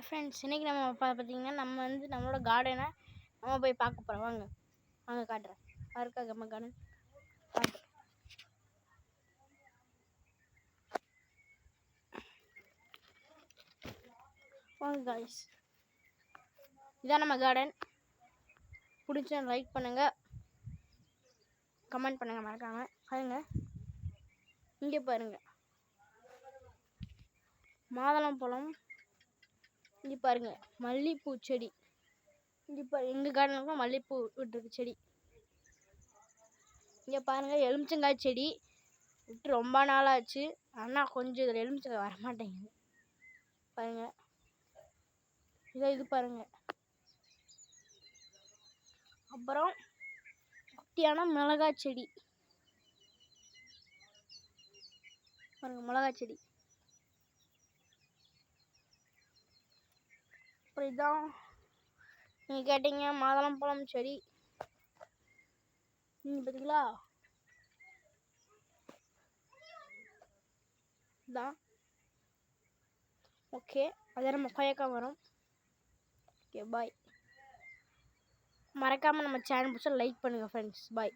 Friends, இன்றைக்கி நம்ம பார்த்திங்கன்னா நம்ம வந்து நம்மளோட கார்டனை நம்ம போய் பார்க்க போகிறோம். வாங்க வாங்க காட்டுறேன். இருக்கா நம்ம கார்டன் காட்டுறேன். வாங்க காய்ஸ், இதான் நம்ம கார்டன். பிடிச்சா லைக் பண்ணுங்கள், கமெண்ட் பண்ணுங்கள், மறக்காம பாருங்க. இங்கே பாருங்கள், மாதுளம்பழம். இங்கே பாருங்கள், மல்லிகைப்பூ செடி. இங்கே எங்கள் கார்டனுக்கு மல்லிகைப்பூ விட்டுருக்கு செடி. இங்கே பாருங்கள், எலுமிச்சங்காய் செடி விட்டு ரொம்ப நாளாச்சு. ஆனால் கொஞ்சம் இதில் எலுமிச்சங்காய் வரமாட்டேங்குது பாருங்கள். இது பாருங்கள். அப்புறம் குட்டியான மிளகாய் செடி பாருங்கள், மிளகாய் செடி. அப்புறம் இதான் நீங்கள் கேட்டீங்க மாதுளம்பழம் செடி. நீங்கள் பார்த்தீங்களா, இதான். ஓகே, அதே நம்ம கொய்யாக்காய் வரும். ஓகே, பாய். மறக்காமல் நம்ம சேனல் பிடிச்சா லைக் பண்ணுங்கள் ஃப்ரெண்ட்ஸ். பாய்.